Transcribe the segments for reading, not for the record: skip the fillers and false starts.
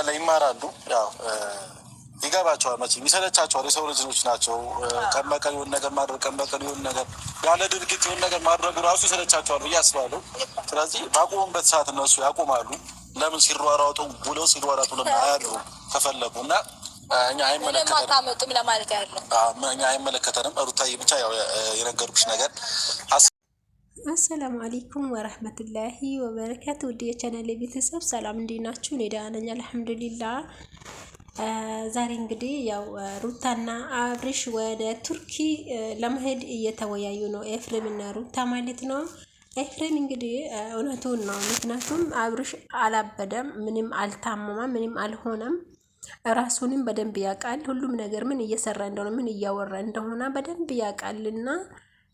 ላይ ይማራሉ። ያው ይገባቸዋል፣ መቼም ይሰለቻቸዋል። የሰው ልጆች ናቸው። ቀን በቀን የሆነ ነገር ማድረግ፣ ቀን በቀን የሆነ ነገር ያለ ድርጊት የሆነ ነገር ማድረጉ ራሱ ይሰለቻቸዋል ብዬ አስባለሁ። ስለዚህ ባቆሙበት ሰዓት እነሱ ያቆማሉ። ለምን ሲሯሯጡ ውለው ሲሯሯጡ ለምን አያድሩ ከፈለጉ እና እኛ አይመለከተንም ለማለት ያለው እኛ አይመለከተንም። ሩታዬ ብቻ ያው የነገርኩሽ ነገር። አሰላሙ አለይኩም ወረህመቱላሂ ወበረካቱ። ውድ የቻናሌ ቤተሰብ ሰላም እንዴት ናችሁ? እኔ ደህና ነኝ አልሐምዱሊላህ። ዛሬ እንግዲህ ያው ሩታና አብርሽ ወደ ቱርኪ ለመሄድ እየተወያዩ ነው፣ ኤፍሬም እና ሩታ ማለት ነው። ኤፍሬም እንግዲህ እውነቱን ነው። ምክንያቱም አብርሽ አላበደም፣ ምንም አልታመመም፣ ምንም አልሆነም። ራሱንም በደንብ ያውቃል። ሁሉም ነገር ምን እየሰራ እንደሆነ ምን እያወራ እንደሆነ በደንብ ያውቃልና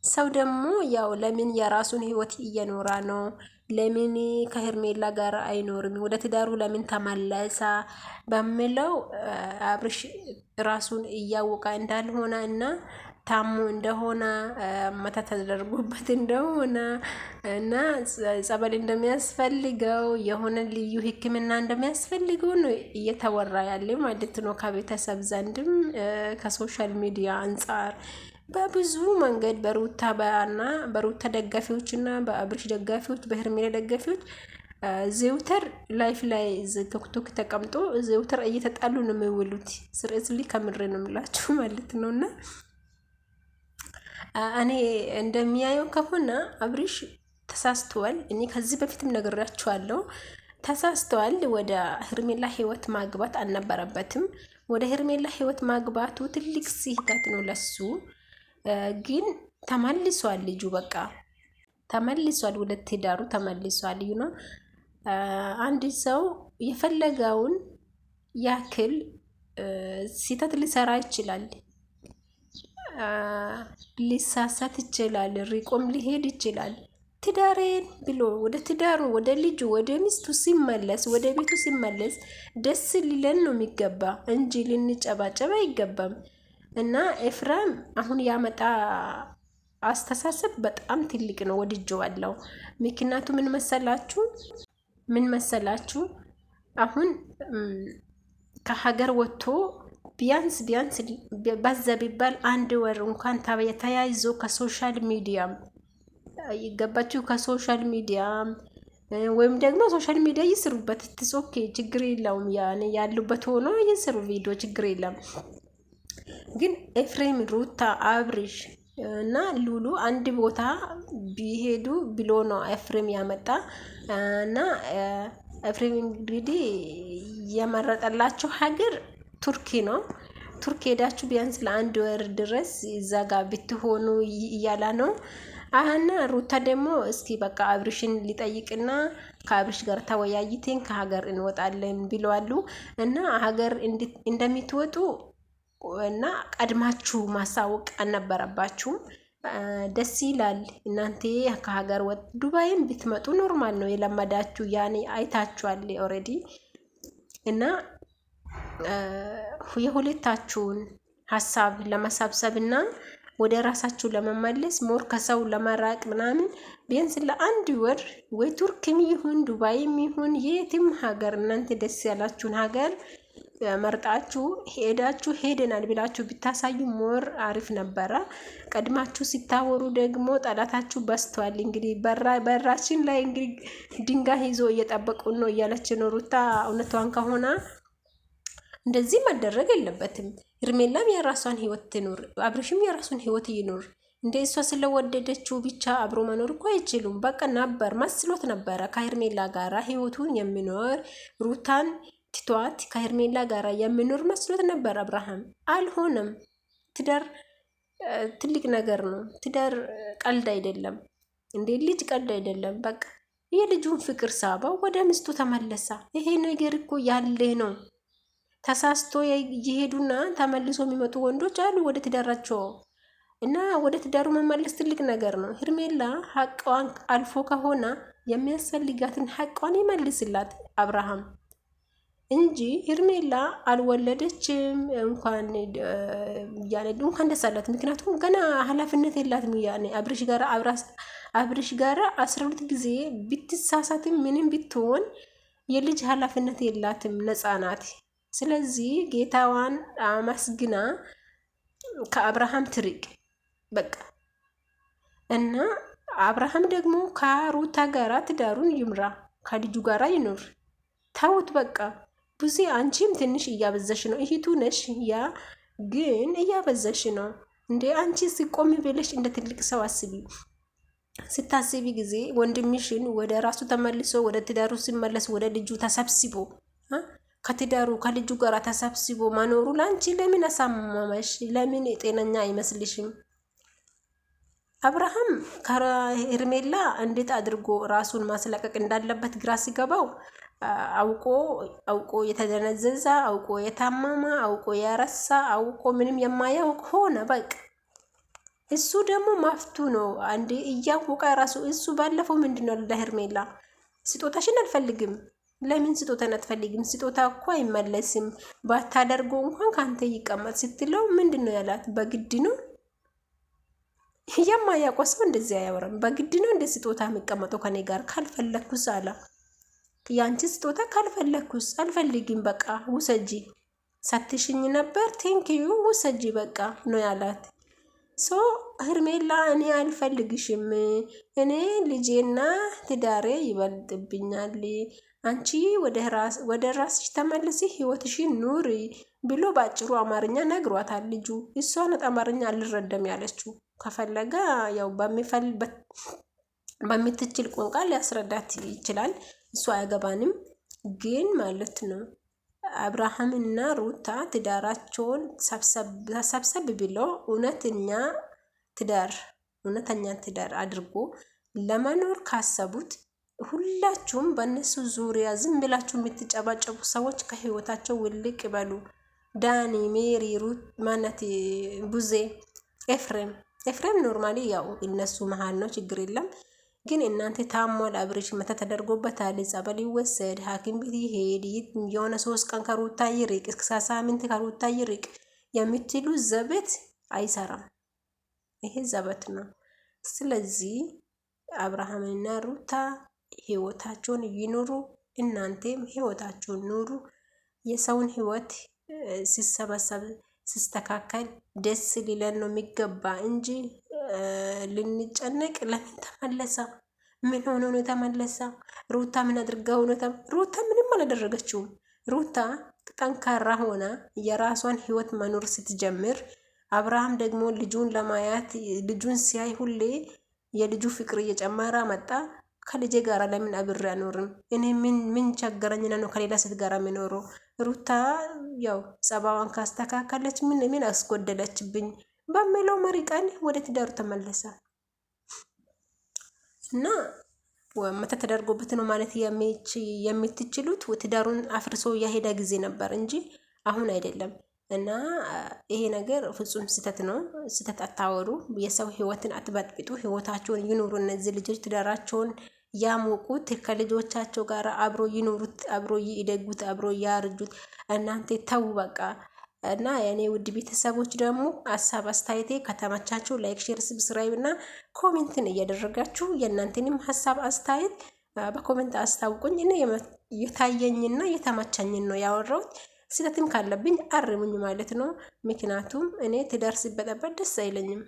ሰው ደግሞ ያው ለምን የራሱን ህይወት እየኖራ ነው? ለምን ከሄርሜላ ጋር አይኖርም? ወደ ትዳሩ ለምን ተመለሰ? በሚለው አብርሽ ራሱን እያወቀ እንዳልሆነ እና ታሞ እንደሆነ መተት ተደርጎበት እንደሆነ እና ጸበል እንደሚያስፈልገው የሆነ ልዩ ሕክምና እንደሚያስፈልገው ነው እየተወራ ያለ ማለት ነው። ከቤተሰብ ዘንድም ከሶሻል ሚዲያ አንጻር በብዙ መንገድ በሩታ ደጋፊዎች እና በአብርሽ ደጋፊዎች በሄርሜላ ደጋፊዎች ዘውተር ላይፍ ላይ ቲክቶክ ተቀምጦ ዘውተር እየተጣሉ ነው የሚውሉት። ስርዓትሊ ከምሬ ነው የምላችሁ ማለት ነውና እኔ እንደሚያየው ከሆነ አብርሽ ተሳስተዋል። እኔ ከዚህ በፊትም ነግራችኋለሁ፣ ተሳስተዋል። ወደ ሄርሜላ ህይወት ማግባት አልነበረበትም። ወደ ሄርሜላ ህይወት ማግባቱ ትልቅ ስህተት ነው ለሱ። ግን ተመልሷል፣ ልጁ በቃ ተመልሷል፣ ወደ ትዳሩ ተመልሷል። ነው አንድ ሰው የፈለገውን ያክል ስህተት ሊሰራ ይችላል፣ ሊሳሳት ይችላል፣ ሪቆም ሊሄድ ይችላል። ትዳሬን ብሎ ወደ ትዳሩ ወደ ልጁ ወደ ሚስቱ ሲመለስ ወደ ቤቱ ሲመለስ ደስ ሊለን ነው የሚገባ እንጂ ልንጨባጨባ አይገባም። እና ኤፍሬም አሁን ያመጣ አስተሳሰብ በጣም ትልቅ ነው፣ ወድጄዋለሁ። ምክንያቱ ምን መሰላችሁ? አሁን ከሀገር ወጥቶ ቢያንስ በዛ ቢባል 1 ወር እንኳን ተያይዞ ከሶሻል ሚዲያ ይገባችሁ፣ ከሶሻል ሚዲያ ወይም ደግሞ ሶሻል ሚዲያ ይስሩበት፣ ኦኬ ችግር የለውም። ያሉበት ሆኖ ይስሩ ቪዲዮ ችግር የለም። ግን ኤፍሬም፣ ሩታ፣ አብርሽ እና ሉሉ አንድ ቦታ ቢሄዱ ብሎ ነው ኤፍሬም ያመጣ እና ኤፍሬም እንግዲህ የመረጠላቸው ሀገር ቱርኪ ነው። ቱርክ ሄዳችሁ ቢያንስ ለ1 ወር ድረስ እዛ ጋር ብትሆኑ እያላ ነው። እና ሩታ ደግሞ እስኪ በቃ አብርሽን ሊጠይቅና ከአብርሽ ጋር ተወያይቴን ከሀገር እንወጣለን ብለዋሉ። እና ሀገር እንደሚትወጡ እና ቀድማችሁ ማሳወቅ አልነበረባችሁም። ደስ ይላል። እናንተ ከሀገር ዱባይም ብትመጡ ኖርማል ነው፣ የለመዳችሁ ያኔ አይታችኋል ኦልሬዲ። እና የሁለታችሁን ሀሳብ ለመሰብሰብ እና ወደ ራሳችሁ ለመመለስ ሞር ከሰው ለመራቅ ምናምን ቢያንስ ለ1 ወር ወይ ቱርክም ይሁን ዱባይም ይሁን የትም ሀገር እናንተ ደስ ያላችሁን ሀገር መርጣችሁ ሄዳችሁ ሄደናል ብላችሁ ብታሳዩ ሞር አሪፍ ነበረ። ቀድማችሁ ሲታወሩ ደግሞ ጠላታችሁ በስተዋል። እንግዲህ በራችን ላይ እንግዲህ ድንጋይ ይዞ እየጠበቁን ነው እያለች ነው ሩታ። እውነቷን ከሆነ እንደዚህ መደረግ የለበትም። ሄርሜላም የራሷን ህይወት ትኑር፣ አብርሽም የራሱን ህይወት ይኑር። እንደ እሷ ስለወደደችው ብቻ አብሮ መኖር እኮ አይችሉም። በቃ ነበር መስሎት ነበረ ከሄርሜላ ጋራ ህይወቱን የሚኖር ሩታን ትቷት ከሄርሜላ ጋር የሚኖር መስሎት ነበር አብርሃም። አልሆነም። ትዳር ትልቅ ነገር ነው። ትዳር ቀልድ አይደለም እንዴ! ልጅ ቀልድ አይደለም። በቃ የልጁን ፍቅር ሳባው ወደ ሚስቱ ተመለሳ። ይሄ ነገር እኮ ያለ ነው። ተሳስቶ ይሄዱና ተመልሶ የሚመጡ ወንዶች አሉ ወደ ትዳራቸው እና ወደ ትዳሩ መመለስ ትልቅ ነገር ነው። ሄርሜላ ሐቋን አልፎ ከሆነ የሚያስፈልጋትን ሐቋን ይመልስላት አብርሃም እንጂ ሄርሜላ አልወለደችም እንኳን ደስ አላት። ምክንያቱም ገና ኃላፊነት የላትም። ያኔ አብርሽ ጋራ 12 ጊዜ ብትሳሳትም ምንም ብትሆን የልጅ ኃላፊነት የላትም፣ ነፃ ናት። ስለዚህ ጌታዋን አመስግና ከአብርሃም ትርቅ በቃ። እና አብርሃም ደግሞ ከሩታ ጋራ ትዳሩን ይምራ፣ ከልጁ ጋራ ይኖር። ታውት በቃ። ብዙ አንቺም ትንሽ እያበዘሽ ነው፣ እህቱ ነሽ። ያ ግን እያበዘሽ ነው እንዴ! አንቺ ሲቆሚ ብለሽ እንደ ትልቅ ሰው አስቢ። ስታስቢ ጊዜ ወንድምሽን ወደ ራሱ ተመልሶ ወደ ትዳሩ ሲመለስ ወደ ልጁ ተሰብስቦ ከትዳሩ ከልጁ ጋር ተሰብስቦ መኖሩ ለአንቺ ለምን አሳመመሽ? ለምን ጤነኛ አይመስልሽም? አብርሃም ከሄርሜላ እንዴት አድርጎ ራሱን ማስለቀቅ እንዳለበት ግራ ሲገባው አውቆ የተደነዘዘ አውቆ የታመመ አውቆ የረሳ አውቆ ምንም የማያውቅ ሆነ በቃ። እሱ ደግሞ ማፍቱ ነው አንዴ እያወቀ ራሱ። እሱ ባለፈው ምንድነው ለሄርሜላ ስጦታሽን አልፈልግም። ለምን ስጦታን አትፈልግም? ስጦታ እኮ አይመለስም፣ ባታደርገው እንኳን ካንተ ይቀመጥ ስትለው ምንድነው ያላት? በግድ ነው። የማያውቀው ሰው እንደዚህ አያወራም። በግድ ነው እንደ ስጦታ የሚቀመጠው ከኔ ጋር ካልፈለኩስ አላ። ያንቺ ስጦታ ካልፈለኩስ አልፈልግም፣ በቃ ውሰጂ፣ ሳትሽኝ ነበር ቴንኪዩ ውሰጂ በቃ ነው ያላት። ሶ ሄርሜላ እኔ አልፈልግሽም፣ እኔ ልጄና ትዳሬ ይበልጥብኛል፣ አንቺ ወደ ራስሽ ተመልሲ ህይወትሽን ኑሪ ብሎ በአጭሩ አማርኛ ነግሯታል ልጁ። እሷ ናት አማርኛ አልረዳም ያለችው። ከፈለገ ያው በምትችል ቋንቋ ሊያስረዳት ይችላል። እሱ አያገባንም። ግን ማለት ነው አብርሃምና ሩታ ትዳራቸውን ሰብሰብ ብሎ እውነተኛ ትዳር አድርጎ ለመኖር ካሰቡት ሁላችሁም በእነሱ ዙሪያ ዝም ብላችሁ የምትጨባጨቡ ሰዎች ከህይወታቸው ውልቅ ይበሉ። ዳኒ፣ ሜሪ፣ ሩት ማነት፣ ቡዜ፣ ኤፍሬም ኖርማሊ ያው እነሱ መሀል ነው፣ ችግር የለም። ግን እናንተ ታሟል፣ አብሬሽ መታ ተደርጎበታል፣ ጸበል ይወሰድ፣ ሐኪም ቤት ይሄድ፣ የሆነ 3 ቀን ከሩታ ይርቅ፣ እስከ ሳምንት ከሩታ ይርቅ የምትሉ ዘበት አይሰራም። ይሄ ዘበት ነው። ስለዚህ አብርሃምና ሩታ ህይወታቸውን ይኑሩ፣ እናንተም ህይወታቸውን ኑሩ። የሰውን ህይወት ሲሰበሰብ ሲስተካከል ደስ ሊለን ነው የሚገባ እንጂ ልንጨነቅ። ለምን ተመለሰ? ምን ሆኖ ነው የተመለሰ? ሩታ ምን አድርጋ ሆኖ? ሩታ ምንም አላደረገችውም። ሩታ ጠንካራ ሆና የራሷን ህይወት መኖር ስትጀምር፣ አብርሃም ደግሞ ልጁን ለማየት ልጁን ሲያይ ሁሌ የልጁ ፍቅር እየጨመረ መጣ። ከልጄ ጋራ ለምን አብሬ አኖርም? እኔ ምን ቸገረኝና ነው ከሌላ ሴት ጋራ የሚኖረው? ሩታ ያው ጸባዋን ካስተካከለች ምን አስጎደለችብኝ በሚለው መሪ ቀን ወደ ትዳሩ ተመለሰ እና መተ ተደርጎበት ነው ማለት የምትችሉት። ትዳሩን አፍርሶ ያሄደ ጊዜ ነበር እንጂ አሁን አይደለም። እና ይሄ ነገር ፍጹም ስህተት ነው። ስህተት አታወሩ። የሰው ህይወትን አትበጥብጡ። ህይወታቸውን ይኑሩ። እነዚህ ልጆች ትዳራቸውን ያሞቁት፣ ከልጆቻቸው ጋር አብሮ ይኑሩት፣ አብሮ ይደጉት፣ አብሮ ያርጁት። እናንተ ተው በቃ። እና የኔ ውድ ቤተሰቦች ደግሞ ሀሳብ አስተያየቴ ከተመቻችሁ ላይክ፣ ሼር፣ ሰብስክራይብ እና ኮሜንትን እያደረጋችሁ የእናንተንም ሀሳብ አስተያየት በኮሜንት አስታውቁኝ። እኔ የታየኝና የተመቻኝን ነው ያወራሁት። ስህተትም ካለብኝ አርሙኝ ማለት ነው። ምክንያቱም እኔ ትዳር ሲበጠበጥ ደስ አይለኝም።